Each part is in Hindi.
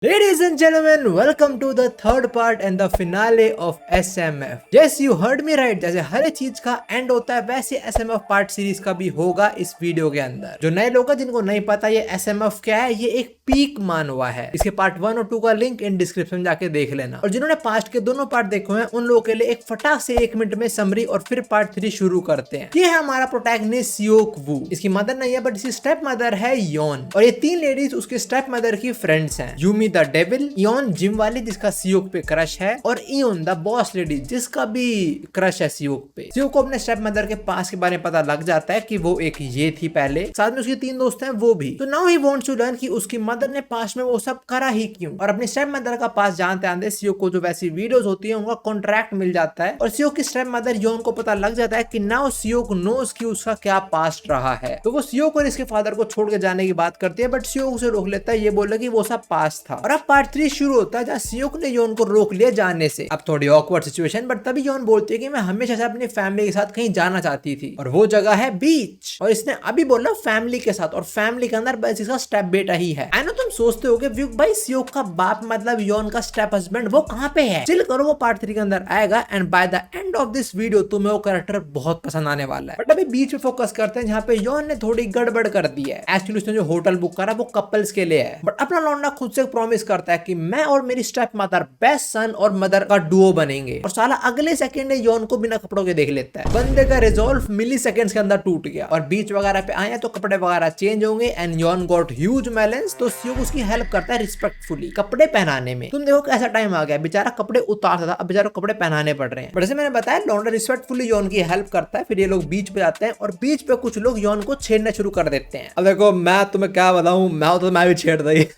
Ladies and gentlemen, welcome to the third part and the finale of SMF. Yes, you heard me right. जैसे हर एक चीज का एंड होता है वैसे SMF पार्ट सीरीज का भी होगा इस वीडियो के अंदर। जो नए लोग हैं जिनको नहीं पता ये SMF क्या है, ये एक पीक मानवा है। इसके पार्ट 1 और 2 का लिंक इन डिस्क्रिप्शन जाके देख लेना। और जिन्होंने पास्ट के दोनों पार्ट देखे हैं उन लोगों के लिए एक फटाक से 1 मिनट में समरी और फिर पार्ट 3 शुरू करते हैं। ये है हमारा प्रोटैगनिस्ट सियोक वू। इसकी मदर नहीं है बट इसकी स्टेप मदर है योन, और ये 3 लेडीज उसके स्टेप मदर की फ्रेंड्स हैं। Yumi the devil, Yeon gym वाली जिसका सियोक पे क्रश है, और इयोन द बॉस लेडी जिसका भी क्रश है सियोक पे। सियोक को अपने स्टेप मदर के पास के बारे में पता लग जाता है कि वो एक ये थी पहले, साथ में उसकी 3 दोस्त हैं वो भी। तो now he wants to learn कि उसकी मदर ने पास्ट में वो सब करा ही क्यों। और अपनी स्टेप मदर का पास जानते आंते सियोक को जो वैसी वीडियोस होती है उनका कॉन्ट्रैक्ट मिल जाता है, और सियोक की स्टेप मदर योन को पता लग जाता है कि नाउ सियोक नोस कि उसका क्या पास्ट रहा है। तो वो सियोक और इसके फादर को छोड़ के जाने की बात करती है, बट सियोक उसे रोक लेता है, ये बोल कि वो सब पास्ट था। और अब पार्ट 3 शुरू होता है जहाँ सियोक ने योन को रोक लिया जाने से। अब थोड़ी ऑकवर्ड सिचुएशन, बट तभी योन बोलती है कि मैं हमेशा से अपनी फैमिली के साथ कहीं जाना चाहती थी, और वो जगह है बीच। और इसने अभी बोला फैमिली के साथ, और फैमिली के अंदर बस इसका स्टेप बेटा ही है। आई नो तुम सोचते होगे व्यूक भाई सियोक का बाप मतलब योन का स्टेप हस्बैंड वो कहाँ पे है। चिल करो, वो पार्ट 3 के अंदर आएगा, and by the end of this video तुम्हें वो कैरेक्टर बहुत पसंद आने वाला है। बट अभी बीच में फोकस करते हैं जहाँ पे योन ने थोड़ी गड़बड़ कर दी है। एक्चुअली उसने जो होटल बुक करा वो कपल्स के लिए है, बट अपना लौंडा खुद से प्रॉमिस करता है कि मैं और मेरी स्टेप मदर बेस्ट सन और मदर का डुओ बनेंगे, और साला अगले सेकंड योन को बिना कपड़ों के देख लेता है। बंदे का रिजॉल्व मिली सेकंड्स के अंदर टूट गया, और बीच वगैरह पे आए तो कपड़े वगैरह चेंज होंगे, एंड योन गॉट ह्यूज मेलेंस। तो सियोक उसकी हेल्प करता है रिस्पेक्टफुली कपड़े पहनाने में। तुम देखो कैसा टाइम आ गया, बेचारा कपड़े उतारता था, अब बेचारा कपड़े पहनाने पड़ रहे हैं। बट जैसे मैंने बताया लौंडा रिस्पेक्टफुली योन की हेल्प करता है। फिर ये लोग बीच पे जाते हैं, और बीच पे कुछ लोग योन को छेड़ना शुरू कर देते हैं। अब देखो मैं तुम्हें क्या बताऊं, मैं भी छेड़ दी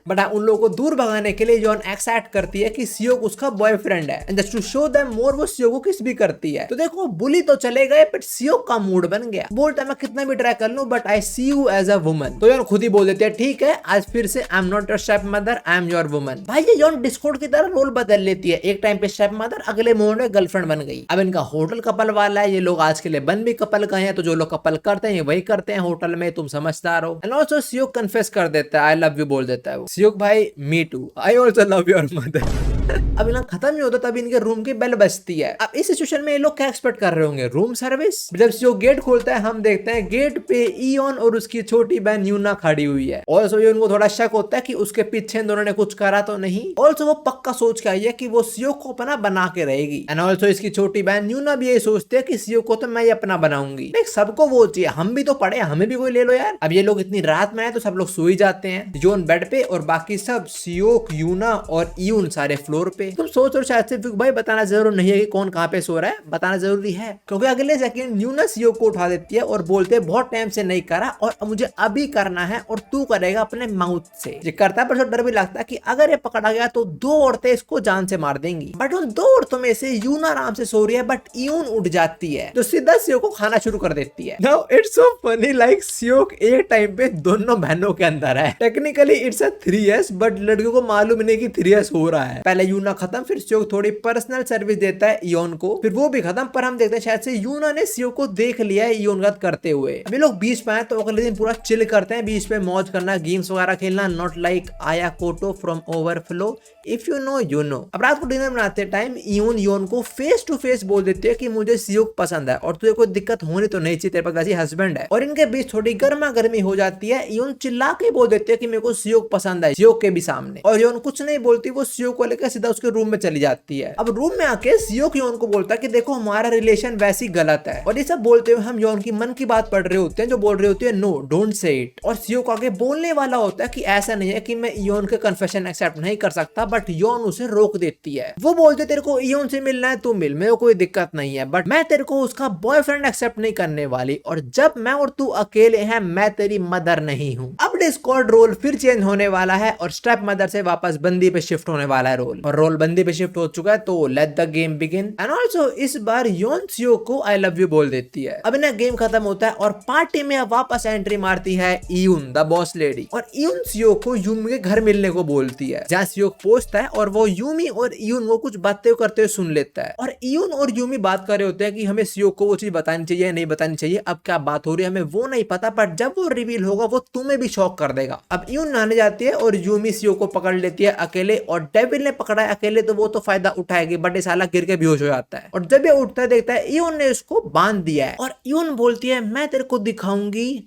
बट उन लोगों को दूर भगाने के लिए योन एक्सेप्ट करती है कि सियोक उसका बॉयफ्रेंड है, and just to show them more वो सियोक को किस भी करती है। तो देखो बुली तो चले गए, बट सियोक का मूड बन गया। बोलता है मैं कितना भी ट्राई कर लूं but I see you as a woman. तो योन खुद ही बोल देती है ठीक है आज फिर से I am not your step mother, I am your woman. भाई ये योन डिस्कॉर्ड की तरह रोल बदल लेती है। एक टाइम पे स्टेप मदर, अगले मोमेंट में गर्लफ्रेंड बन गई। अब इनका होटल कपल वाला है, ये लोग आज के लिए बन भी कपल गए हैं, तो जो लोग कपल करते हैं वही करते हैं होटल में, तुम समझदार हो। एंड ऑल्सो सियोक कन्फेस कर देता है, आई लव यू बोल देता है वो। सियोक भाई me too, I also love your mother. अब इनका खत्म ही होता तब इनके रूम की बेल बजती है। अब इस सिचुएशन में ये लोग क्या एक्सपेक्ट कर रहे होंगे, रूम सर्विस। जब जो गेट खोलता है हम देखते हैं गेट पे इयोन और उसकी छोटी बहन यूना खड़ी हुई है। ऑल्सो ये उनको थोड़ा शक होता है कि उसके पीछे दोनों ने कुछ करा तो नहीं। ऑल्सो वो पक्का सोच के आई है कि वो सियोक को अपना बना के रहेगी, एंड ऑल्सो इसकी छोटी बहन यूना भी यही सोचती है कि सियोक को तो मैं ही अपना बनाऊंगी। सबको वो चाहिए, हम भी तो पढ़े, हमें भी कोई ले लो यार। अब ये लोग इतनी रात में आए तो सब लोग सो ही जाते हैं, योन बेड पे और बाकी सब सियोक, यूना और इयून सारे फ्लोर पे। तुम सोच रहे हो शायद से भाई बताना जरूरी नहीं है कि कौन कहाँ पे सो रहा है, बताना जरूरी है क्योंकि अगले सेकंड यूना सियोक को उठा देती है और बोलते हैं बहुत टाइम से नहीं करा और मुझे अभी करना है, और तू करेगा अपने माउथ से। ये करता है पर डर भी लगता है कि अगर ये पकड़ा गया तो 2 औरतें इसको जान से मार देंगी। बट उन 2 औरतों में से यूना आराम से सो रही है, बट इयून उठ जाती है तो सीधा सियोक को खाना शुरू कर देती है। Now it's so funny, like Seok एक टाइम पे दोनों बहनों के अंदर है। Technically it's a 3S, but लड़कियों को मालूम नहीं कि 3S हो रहा है। पहले यूना खत्म, फिर सियोक थोड़ी पर्सनल सर्विस देता है इयोन को, फिर वो भी खत्म। पर हम देखते हैं शायद से यूना ने सियोक को देख लिया है इयोन का करते हुए। अभी लोग बीच पे आए तो अगले दिन पूरा चिल करते हैं, बीच पे मौज करना, गेम्स वगैरह खेलना, नॉट लाइक आया कोटो from overflow, if you know you know. अब रात को डिनर बनाते टाइम इयोन को फेस टू फेस बोल देती है कि मुझे सियोक पसंद है और तुझे कोई दिक्कत होनी तो नहीं चाहिए, तेरे पास वैसे हस्बैंड है। और इनके बीच थोड़ी गर्मा गर्मी हो जाती है। इयोन चिल्ला के बोल देती है कि मेरे को सियोक पसंद है, सियोक के भी सामने। और इयोन कुछ नहीं बोलती, वो सियोक को लेकर सीधा उसके रूम में चली जाती है। अब रूम में आके सियोक योन को बोलता है कि देखो हमारा रिलेशन वैसी गलत है, और ये सब बोलते हुए हम योन की मन की बात पढ़ रहे होते हैं जो बोल रहे होते हैं नो डोंट से इट। और सियोक आगे बोलने वाला होता है कि ऐसा नहीं है कि मैं योन के कन्फेशन एक्सेप्ट नहीं कर सकता, बट योन उसे रोक देती है। वो बोलते तेरे को योन से मिलना है तू मिल, मेरे को कोई दिक्कत नहीं है, बट मैं तेरे को उसका बॉयफ्रेंड एक्सेप्ट नहीं करने वाली, और जब मैं और तू अकेले हैं मैं तेरी मदर नहीं हूँ। अब डिस्कॉर्ड रोल फिर चेंज होने वाला है और स्टेप मदर से वापस बंदी पे शिफ्ट होने वाला है रोल। रोल, और रोल बंदी पे शिफ्ट हो चुका है, तो let the game begin. And also इस बार योन सियो को आई लव यू बोल देती है। अब ना गेम खत्म होता है और पार्टी में वापस एंट्री मारती है इयुन द बॉस लेडी, और इयुन सियो को यूमी के घर मिलने को बोलती है, जहाँ सियो पहुंचता है और वो यूमी और इयुन वो कुछ बातें करते हुए सुन लेता है। और इयुन और यूमी बात कर रहे होते हैं कि हमें सियो को वो चीज बतानी चाहिए या नहीं बतानी चाहिए। अब क्या बात हो रही है हमें वो नहीं पता, पर जब वो रिवील होगा वो तुम्हें भी शॉक कर देगा। अब इयुन नहाने जाती है और यूमी सियो को पकड़ लेती है अकेले, और डेविल ने पकड़ा है अकेले तो वो तो फायदा उठाएगी, बट ये साला गिर के बेहोश हो जाता है। और जब ये उठता है देखता है इयुन ने उसको बांध दिया है, और इयुन बोलती है मैं तेरे को दिखाऊंगी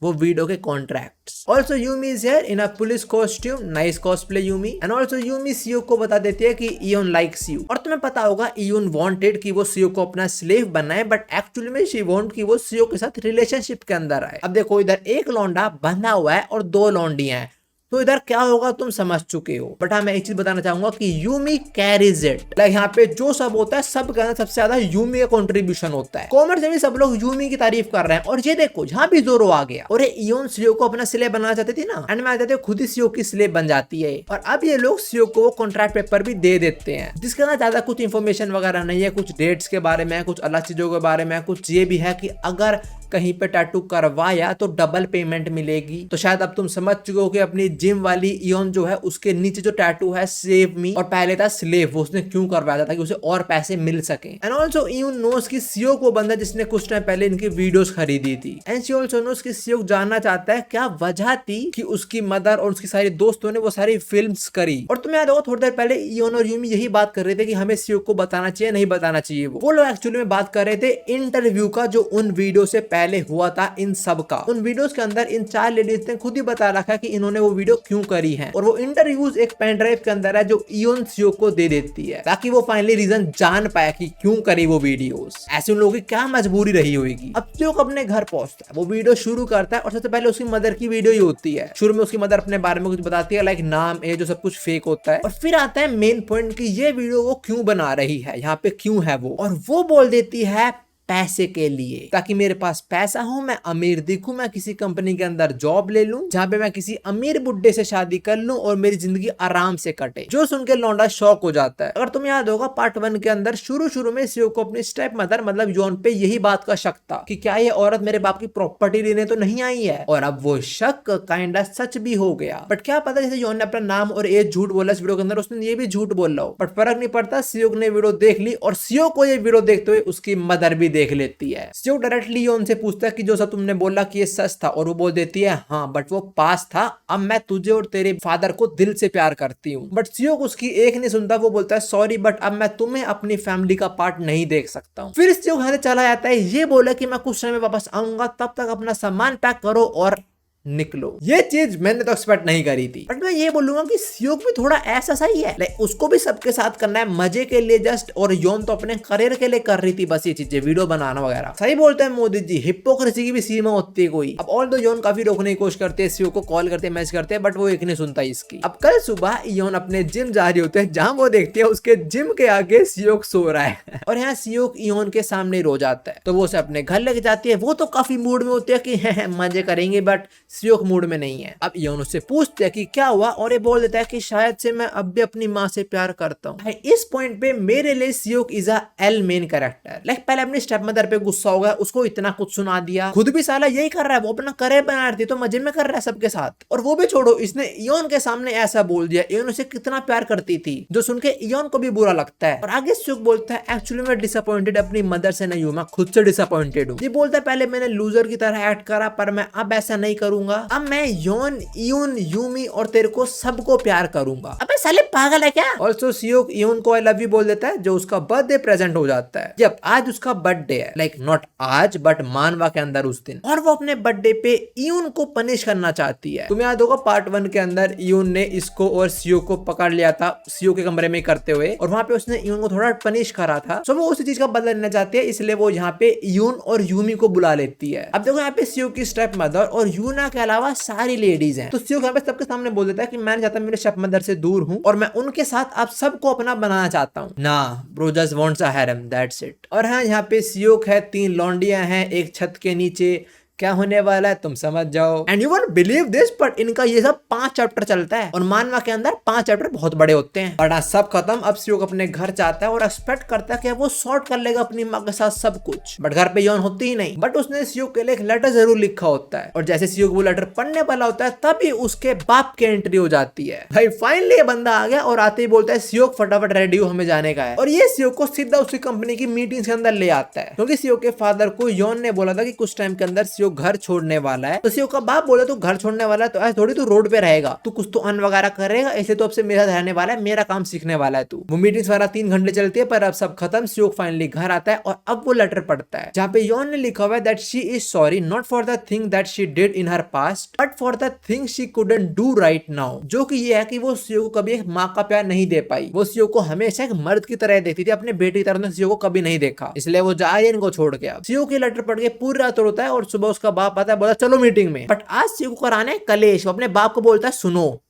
वो वीडियो के contracts. Also Yumi is here in a police costume, nice cosplay Yumi. And also Yumi सियो को बता देती है कि इयुन लाइक्स यू, और तुम्हें पता होगा इयुन वांटेड कि वो सियो को अपना स्लेव बनाए, बट एक्चुअली में शी वांट कि वो सियो के साथ रिलेशनशिप के अंदर आए। अब देखो इधर एक लौंडा बंधा हुआ है और दो लौंडियां हैं, तो इधर क्या होगा तुम समझ चुके हो। बट हाँ मैं एक चीज बताना चाहूंगा कि यूमी कैरीज इट। लाइक यहाँ पे जो सब होता है सब के अंदर सबसे ज्यादा यूमी का कंट्रीब्यूशन होता है। कॉमेंट्स में भी सब लोग यूमी की तारीफ कर रहे हैं, और ये देखो यहाँ भी जोरो आ गया, और इयुन सियो को अपना स्लेव बनाना चाहती थी ना, एंड में आ जाते खुद ही सियो की स्लेव बन जाती है। और अब ये लोग सियो को वो कॉन्ट्रैक्ट पेपर भी दे देते हैं, जिसके अंदर ज्यादा कुछ इन्फॉर्मेशन वगैरह नहीं है, कुछ डेट्स के बारे में, कुछ अलग चीजों के बारे में, कुछ ये भी है कि अगर कहीं पे टैटू करवाया तो डबल पेमेंट मिलेगी। तो शायद अब तुम समझ चुके हो कि अपनी जिम वाली इयोन जो है उसके नीचे जो टैटू है सेव मी, और पहले था स्लेव, वो उसने क्यों करवाया था ताकि उसे और पैसे मिल सके। एंड ऑल्सो इयोन नोस की सियो को बंदा जिसने कुछ टाइम पहले इनकी वीडियोस खरीदी थी, एंड शी ऑल्सो नोस की सियो जानना चाहता है क्या वजह थी कि उसकी मदर और उसकी सारी दोस्तों ने वो सारी फिल्म्स करी। और तुम्हें याद होगा थोड़ी देर पहले इयोन और यूमी यही बात कर रहे थे कि हमें सियो को बताना चाहिए नहीं बताना चाहिए। वो लोग एक्चुअली में बात कर रहे थे इंटरव्यू का जो उन वीडियो से पहले हुआ था इन सब का। उन वीडियोस के अंदर इन चार लेडीज ने खुद ही बता रखा कि इन्होंने वो वीडियो क्यों करी है, और वो इंटरव्यूज एक पेन ड्राइव के अंदर है जो इयोन सियो को दे देती है, ताकि वो फाइनली रीजन जान पाए कि क्यों करी वो वीडियोस। ऐसे उन लोगों की क्या मजबूरी रही होगी। अब सियो अपने घर पहुंचता है, वो वीडियो शुरू करता है, और सबसे पहले उसकी मदर की वीडियो ही होती है। शुरू में उसकी मदर अपने बारे में कुछ बताती है, लाइक नाम है जो सब कुछ फेक होता है, और फिर आता है मेन पॉइंट कि ये वीडियो वो क्यों बना रही है, यहाँ पे क्यों है वो, और वो बोल देती है पैसे के लिए, ताकि मेरे पास पैसा हो, मैं अमीर दिखूं, मैं किसी कंपनी के अंदर जॉब ले लूं जहां पे मैं किसी अमीर बुड्ढे से शादी कर लूं और मेरी जिंदगी आराम से कटे। जो सुन के लौंडा शॉक हो जाता है। अगर तुम्हें याद होगा पार्ट 1 के अंदर शुरू में सियो को अपनी स्टेप मदर मतलब योन पे यही बात का शक था कि क्या ये औरत मेरे बाप की प्रॉपर्टी लेने तो नहीं आई है, और अब वो शक काइंडा सच भी हो गया। बट क्या पता जैसे योन ने अपना नाम और एज झूठ बोला इस वीडियो के अंदर, उसने ये भी झूठ बोल रहा हो, बट फर्क नहीं पड़ता। सियो ने वीडियो देख ली, और सियो को ये वीडियो देखते हुए उसकी मदर भी देख लेती है। सियो डायरेक्टली उनसे पूछता है कि जो सब तुमने बोला कि ये सच था, और वो बोल देती है हाँ बट वो पास था, अब मैं तुझे और तेरे फादर को दिल से प्यार करती हूँ। बट सियो उसकी एक नहीं सुनता, वो बोलता है सॉरी बट अब मैं तुम्हें अपनी फैमिली का पार्ट नहीं देख सकता हूँ। फिर सियो घर चला जाता है, ये बोला कि मैं कुछ समय में वापस आऊंगा, तब तक अपना सामान पैक करो और निकलो। ये चीज मैंने तो एक्सपेक्ट नहीं करी थी, बट मैं ये बोलूंगा कि सियोक भी थोड़ा ऐसा सही है, लाइक उसको भी सबके साथ करना है मजे के लिए जस्ट, और योन तो अपने करियर के लिए कर रही थी बस ये चीजें वीडियो बनाना वगैरह। सही बोलते हैं मोदी जी, हिपोक्रेसी की भी सीमा होती है कोई। अब ऑल दो योन काफी रोकने की कोशिश करते हैं, सियो को कॉल करते मैसेज करते हैं, बट वो एक नहीं सुनता इसकी। अब कल सुबह योन अपने जिम जा रही होते हैं, जहां वो देखते हैं उसके जिम के आगे सियोक सो रहा है, और यहाँ सियोक योन के सामने रो जाता है, तो वो उसे अपने घर लेके जाती है। वो तो काफी मूड में होती है कि मजे करेंगे, बट सियोक मूड में नहीं है। अब योन उससे पूछते हैं कि क्या हुआ, और ये बोल देता है कि शायद से मैं अब भी अपनी माँ से प्यार करता हूँ। इस पॉइंट पे मेरे लिए Seok is a L main character. Like पहले अपनी स्टेप मदर पे गुस्सा हो गया, उसको इतना कुछ सुना दिया, खुद भी साला यही कर रहा है, वो अपना करियर बना रही थी तो मजे में कर रहा है सबके साथ। और वो भी छोड़ो, इसने इयोन के सामने ऐसा बोल दिया, इयोन उसे कितना प्यार करती थी, जो सुन के इयोन को भी बुरा लगता है। और आगे सियोक बोलता है एक्चुअली मैं डिसअपॉइंटेड अपनी मदर से नहीं हूँ, मैं खुद से डिसअपॉइंटेड हूँ। ये बोलता है पहले मैंने लूजर की तरह एक्ट करा, पर मैं अब ऐसा नहीं करूंगा, अब मैं योन, इयुन, यूमी और तेरे को सबको प्यार करूंगा। अबे साले पागल है क्या। ऑल्सो सियोक इयुन को आई लव यू बोल देता है, जो उसका बर्थडे प्रेजेंट हो जाता है। जब आज उसका बर्थडे है, लाइक नॉट आज बट मानवा के अंदर उस दिन, और वो अपने बर्थडे पे इयुन को पनिश करना चाहती है। तुम्हें याद होगा पार्ट 1 के अंदर इयुन ने इसको और सियो को पकड़ लिया था सियो के कमरे में करते हुए, और वहां पे उसने इयुन को थोड़ा पनिश करा था। सो वो उसी चीज का बदला लेना चाहती है, इसलिए वो यहाँ पे इयुन और यूमी को बुला लेती है। अब देखो यहाँ पे सियो की स्टेप मदर और यूना के अलावा सारी लेडीज हैं, तो सियो यहाँ पे सबके सामने बोल देता है कि मैं नहीं चाहता मेरे स्टेप मदर से दूर हूँ, और मैं उनके साथ आप सबको अपना बनाना चाहता हूँ ना, bro just wants a harem, that's it. और हाँ यहाँ पे सियोक है, 3 लौंडियां हैं एक छत के नीचे, क्या होने वाला है तुम समझ जाओ। And you won't believe this, but इनका ये सब 5 चैप्टर चलता है और मानवा के अंदर 5 चैप्टर बहुत बड़े होते हैं। बट आज सब खत्म। अब सियोक अपने घर जाता है और एक्सपेक्ट करता है कि वो सॉर्ट कर लेगा अपनी माँ के साथ सब कुछ, बट घर पे यौन होती ही नहीं। बट उसने सियोक के लिए एक लेटर जरूर लिखा होता है और जैसे सियोक वो लेटर पढ़ने वाला होता है तभी उसके बाप की एंट्री हो जाती है। भाई फाइनली ये बंदा आ गया और आते ही बोलता है सियोक फटाफट रेडी हो, हमें जाने का है। और ये सियोक को सीधा उसकी कंपनी की मीटिंग के अंदर ले आता है क्योंकि सियोक के फादर को यौन ने बोला था कि कुछ टाइम के अंदर सियोक घर छोड़ने वाला है। तो सियोक का बाप बोला तू घर छोड़ने वाला है तो ऐसे थोड़ी तू रोड पे रहेगा, तू कुछ तो अन वगैरह करेगा, ऐसे तो अब से मेरे साथ रहने वाला है, मेरा काम सीखने वाला है तू। वो मीटिंग वाला 3 घंटे चलती है पर अब सब खत्म। सियोक फाइनली घर आता है और अब वो लेटर पढ़ता है जहाँ पे यौन ने लिखा हुआ है that she is sorry not for the thing that she did in her past but for the thing she couldn't do right now. जो कि ये है कि वो सियोक को कभी एक माँ का प्यार नहीं दे पाई। वो सियोक को हमेशा एक मर्द की तरह देखती थी, अपने बेटी की तरह सियोक को कभी नहीं देखा, इसलिए वो जा रही है इनको छोड़ के। अब सियोक ये लेटर पढ़ के पूरी रात रोता है और सुबह उसका बाप आता है, बोला चलो मीटिंग में। बट आज सियोक को कराने कलेश। अपने बाप को बोलता है सुनो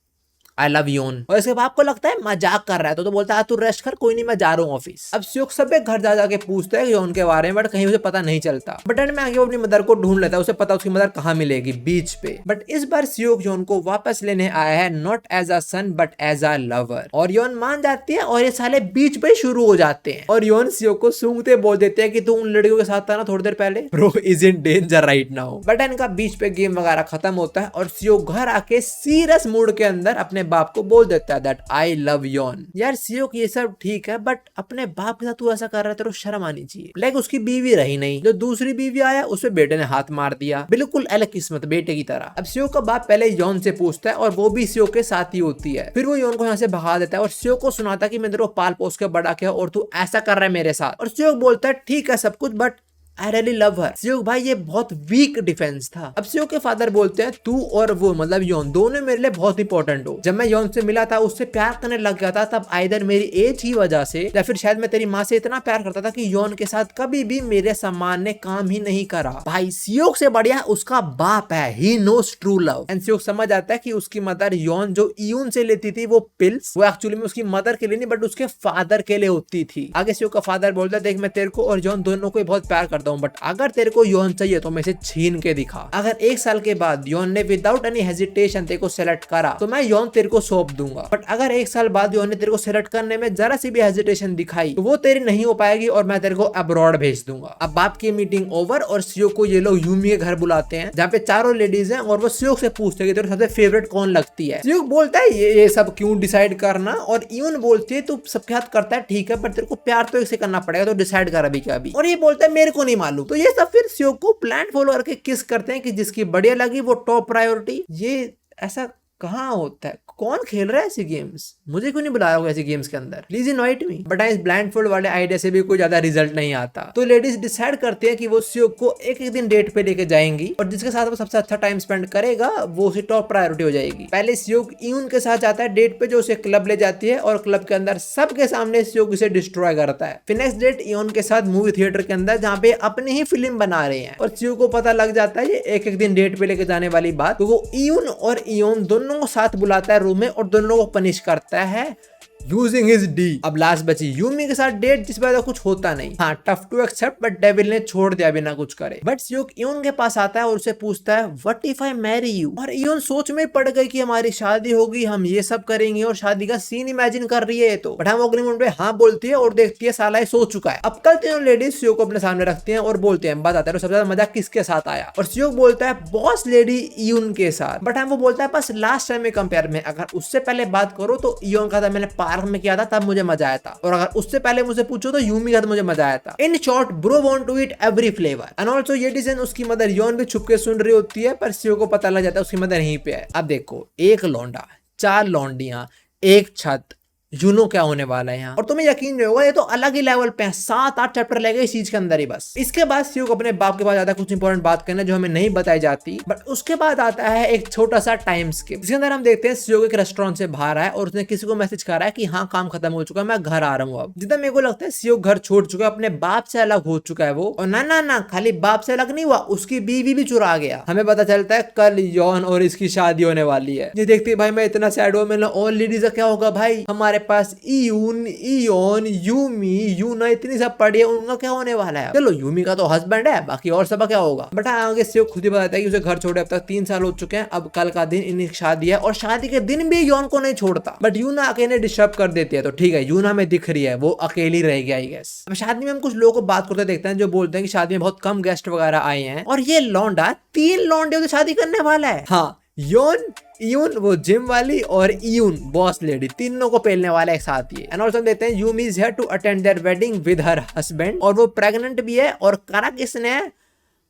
आई लव यौन, और इसके बाप को लगता है मजाक कर रहा है तो बोलता है तू रेस्ट कर, कोई नहीं मैं जा रहा हूँ ऑफिस। अब सियोक सब घर जा जाके पूछता है यौन के बारे में बट कहीं उसे पता नहीं चलता। बट एंड में आगे वो अपनी मदर को ढूंढ लेता है, उसे पता उसकी मदर कहाँ मिलेगी, बीच पे। बट इस बार सियोक यौन को वापस लेने आया है not as a son but as a lover. और यौन मान जाती है और ये साले बीच पे शुरू हो जाते हैं और यौन सियोक को सूंघते बोल देते हैं कि तू उन लड़कियों के साथ था ना थोड़ी देर पहले, bro is in danger right now. But इनका बीच पे गेम वगैरह खत्म होता है और सियोक घर आके सीरियस मूड के अंदर अपने बाप को बोल देता है दैट आई लव यौन। यार सियोक ये सब ठीक है बट अपने बाप के साथ तू ऐसा कर रहा है, तेरे को शर्म आनी चाहिए। लाइक उसकी बीवी रही नहीं, जो दूसरी बीवी आया उसपे बेटे ने हाथ मार दिया, बिल्कुल अलग किस्मत बेटे की तरह। अब सियोक का बाप पहले यौन से पूछता है और वो भी सियोक के साथ ही होती है। फिर वो यौन को यहाँ से भगा देता है और सियोक को सुनाता है कि मैं तेरे को पाल पोस के बड़ा किया और तू ऐसा कर रहा है मेरे साथ। और सियोक बोलता है ठीक है सब कुछ but I really love her. Seok भाई ये बहुत वीक डिफेंस था। अब सियोक के फादर बोलते हैं तू और वो मतलब यौन दोनों मेरे लिए बहुत इंपॉर्टेंट हो। जब मैं यौन से मिला था उससे प्यार करने लग गया था तब आइदर मेरी एज की वजह से या फिर शायद मैं तेरी माँ से इतना प्यार करता था कि यौन के साथ कभी भी मेरे सम्मान ने काम ही नहीं करा। भाई सियोक से बढ़िया उसका बाप है, he knows true love. And Seok समझ आता है कि उसकी मदर यौन जो यून से लेती थी वो पिल्स वो एक्चुअली में उसकी मदर के लिए नहीं बट उसके फादर के लिए होती थी। आगे सियोक का फादर बोलता है देख मैं तेरे को और यौन दोनों को बहुत प्यार करता हूँ बट अगर तेरे को यौन चाहिए तो मैं इसे छीन के दिखा। अगर 1 साल के बाद यौन ने विदाउट एनी हेजिटेशन तेरे को सेलेक्ट करा तो मैं यौन तेरे को सौंप दूंगा। बट अगर 1 साल बाद यौन ने तेरे को सेलेक्ट करने में जरा सी भी हेजिटेशन दिखाई तो वो तेरी नहीं हो पाएगी और मैं तेरे को अब्रॉड भेज दूंगा। अब बाप की मीटिंग ओवर और सियोक को ये लोग यूमी के घर बुलाते हैं जहाँ पे चारों लेडीज हैं और वो सियोक से पूछते हैं कि तेरे सबसे फेवरेट कौन लगती है। सियोक बोलता है ये सब क्यों डिसाइड करना, और यून बोलती है तू सबके हाथ करता है ठीक है पर तेरे को प्यार तो इससे करना पड़ेगा तो डिसाइड कर अभी क्या अभी। और ये बोलता है मेरे को नहीं मालूम। तो ये सब फिर सियोक को प्लान फॉलो करके किस करते हैं कि जिसकी बढ़िया लगी वो टॉप प्रायोरिटी। ये ऐसा कहाँ होता है, कौन खेल रहा है ऐसी गेम्स, मुझे क्यों नहीं बुलाया होगा ऐसी गेम्स के अंदर, प्लीज इनवाइट मी। बट इस ब्लाइंडफोल्ड वाले आइडिया से भी कोई ज्यादा रिजल्ट नहीं आता। तो लेडीज डिसाइड करते हैं कि वो सियोक को एक दिन डेट पे लेके जाएंगी और जिसके साथ वो सबसे अच्छा टाइम स्पेंड करेगा वो उसे टॉप प्रायोरिटी हो जाएगी। पहले सियोक यून के साथ जाता है डेट पे जो उसे क्लब ले जाती है और क्लब के अंदर सबके सामने सियोक इसे डिस्ट्रॉय करता है। फिर नेक्स्ट डेट यून के साथ मूवी थिएटर के अंदर जहाँ पे अपनी ही फिल्म बना रहे हैं और सियोक को पता लग जाता है ये एक दिन डेट पे लेके जाने वाली बात। तो वो यून और यून दोनों को साथ बुलाता है रूम में और दोनों को पनिश करता है यूजिंग हिज डी। अब लास्ट बची यूमी के साथ डेट जिस पर कुछ होता नहीं। हाँ tough to accept but devil ने छोड़ दिया बिना कुछ करे। बट सियोक यून के पास आता है और उसे पूछता है what if I marry you. और यून सोच में पड़ गई कि हमारी शादी होगी, हम ये सब करेंगे और शादी का सीन इमेजिन कर रही है। तो बट हम अग्रीमेंट पे हाँ बोलती है और देखती है साला सो चुका है। अब कल तीनों लेडीज सियोक को अपने सामने रखती हैं और बोलते हैं बताते हैं सबसे ज्यादा मजा किसके साथ आया। और सियोक बोलता है बॉस लेडी यून के साथ। बट हम वो बोलता है बस लास्ट टाइम में कंपेयर में, अगर उससे पहले बात करो तो यून का था मैंने पार्क में किया था तब मुझे मजा आया था, और अगर उससे पहले मुझे पूछो तो यूमी का मुझे मजा आया था। In short bro want to eat every flavour. And also ये डिसीजन उसकी मदर यौन भी छुप के सुन रही होती है पर सियोक को पता लग जाता है उसकी मदर यहीं पे है। अब देखो एक लौंडा 4 लौंडियां एक छत, यूनो क्या होने वाला है यहाँ। और तुम्हें यकीन नहीं होगा ये तो अलग ही लेवल पे है, 7-8 चैप्टर लगे इस चीज के अंदर ही बस। इसके बाद सियोक अपने बाप के पास जाता है कुछ इंपॉर्टेंट बात करने जो हमें नहीं बताई जाती। बट उसके बाद आता है एक छोटा सा टाइम स्किप जिसके अंदर हम देखते हैं सियोक एक रेस्टोरेंट से बाहर आया और उसने किसी को मैसेज करा है कि हाँ काम खत्म हो चुका है, मैं घर आ रहा हूँ। अब जितना मेरे को लगता है सियोक घर छोड़ चुका है, अपने बाप से अलग हो चुका है वो। और ना खाली बाप से अलग नहीं हुआ, उसकी बीवी भी चुरा गया। हमें पता चलता है कल यौन और इसकी शादी होने वाली है। ये देखते भाई मैं इतना सैड हुआ, मैंने और लेडीज का क्या होगा भाई, हमारे पास ईयून, इयोन, यूमी, यूना इतनी सब पड़ी है, उनका क्या होने वाला है? चलो यूमी का तो हस्बैंड है, बाकी और सब क्या होगा? बट आगे से खुद ही बताता है कि उसे घर छोड़े अब तक 3 साल हो चुके हैं, अब कल का दिन इनकी शादी है और शादी के दिन भी योन को नहीं छोड़ता। बट यूना अकेले डिस्टर्ब कर देती है, तो ठीक है यूना में दिख रही है वो अकेली रहेगी आई गेस। अब शादी में हम कुछ लोगों को बात करते देखते हैं जो बोलते हैं कि शादी में बहुत कम गेस्ट वगैरह आए हैं और ये लौंडा 3 लौंडे से शादी करने वाला है। हाँ, योन, यून वो जिम वाली और यून बॉस लेडी, तीनों को पेलने वाला एक साथ ही। एंड ऑल्सो देते हैं Yumi is here to attend their wedding with her husband, और वो प्रेग्नेंट भी है और करा किसने है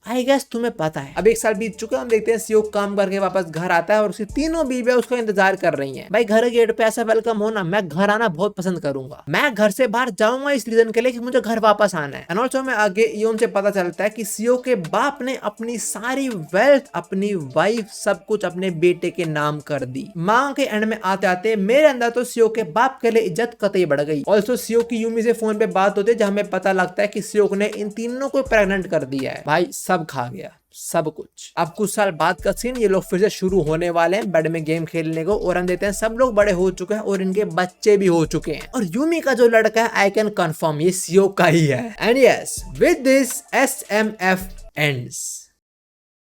आई गेस तुम्हें पता है। अब 1 साल बीत चुका है, हम देखते हैं सियोक काम करके वापस घर आता है और उसकी तीनों बीवियां उसका इंतजार कर रही हैं। भाई घर गेट पे ऐसा वेलकम होना, मैं घर आना बहुत पसंद करूंगा। मैं घर से बाहर जाऊंगा इस रीजन के लिए कि मुझे घर वापस आना है। एंड ऑल्सो में आगे इयोन से पता चलता है कि सियोक के बाप ने अपनी सारी वेल्थ, अपनी वाइफ, सब कुछ अपने बेटे के नाम कर दी। माँ के एंड में आते आते मेरे अंदर तो सियोक के बाप के लिए इज्जत कतई बढ़ गई। ऑल्सो सियोक की यूमी से फोन पे बात होती है जहां हमें पता लगता है कि सियोक ने इन तीनों को प्रेग्नेंट कर दिया है। भाई सब खा गया, सब कुछ। अब कुछ साल बाद का सीन, ये लोग फिर से शुरू होने वाले हैं बेड में गेम खेलने को, और हम देखते हैं सब लोग बड़े हो चुके हैं और इनके बच्चे भी हो चुके हैं। और यूमी का जो लड़का है आई कैन कंफर्म ये सियोक का ही है। And yes, with this SMF ends.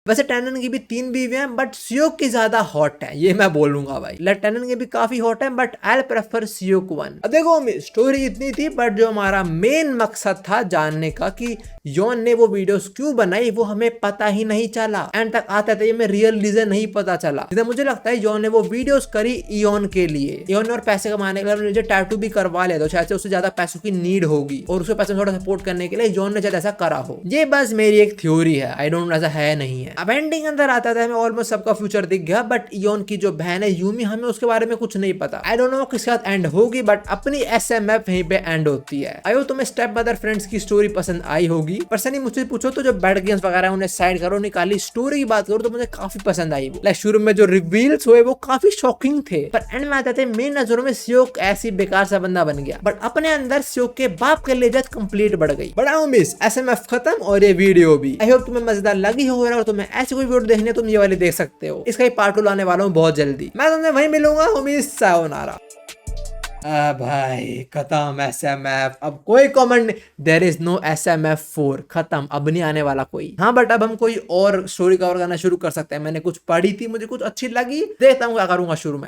वैसे टेनन की भी 3 बीवियां हैं बट सियोक की ज्यादा हॉट है, ये मैं बोलूंगा भाई। टेनन की भी काफी हॉट है बट आई प्रेफर सियोक 1। अब देखो स्टोरी इतनी थी बट जो हमारा मेन मकसद था जानने का कि योन ने वो वीडियोस क्यों बनाई वो हमें पता ही नहीं चला। एंड तक आते थे हमें रियल रीजन नहीं पता चला। जितना मुझे लगता है योन ने वो वीडियोस करी इयोन के लिए। इयोन ने और पैसे कमाने के लिए मुझे टैटू भी करवा लिया, तो शायद से उससे ज्यादा पैसों की नीड होगी और उसके पैसे थोड़ा सपोर्ट करने के लिए योन ने शायद ऐसा करा हो। ये बस मेरी एक थ्योरी है, आई डोंट नो ऐसा है नहीं है। अब एंडिंग अंदर आता था हमें ऑलमोस्ट सबका फ्यूचर दिख गया बट इयोन की जो बहन है यूमी, हमें उसके बारे में कुछ नहीं पता। आई डोंट नो किसके साथ एंड होगी बट अपनी SMF यहीं पे एंड होती है। आई होप तुम्हें स्टेप मदर फ्रेंड्स की स्टोरी पसंद आई होगी। पर्सनली मुझसे पूछो तो जो बैड गेम्स वगैरह उन्हें साइड करो, निकाली स्टोरी की बात करो तो मुझे काफी पसंद आई। लाइक शुरू में जो रिवील्स हुए वो काफी शॉकिंग थे पर एंड में आते थे मेरी नजरों में सियोक ऐसी बेकार सा बंदा बन गया बट अपने अंदर सियोक के बाप के लिए इज्जत कंप्लीट बढ़ गई। बड़ा मिस SMF खत्म और ये वीडियो भी। आई होप तुम्हें मजेदार लगी हो और तुम्हें ऐसी कोई वीडियो देखनी है तुम ये वाली देख सकते हो। इसका ही पार्ट 2 लाने वाला हूँ बहुत जल्दी। मैं तुमसे वहीं मिलूंगा। उम्मीद सायोनारा। भाई खत्म SMF, अब कोई comment, there is no SMF 4, खत्म, अब नहीं आने वाला कोई। हाँ बट अब हम कोई और स्टोरी कवर करना शुरू कर सकते हैं। मैंने कुछ पढ़ी थी, मुझे कुछ अच्छी लगी, देखता हूँ क्या करूंगा शुरू में।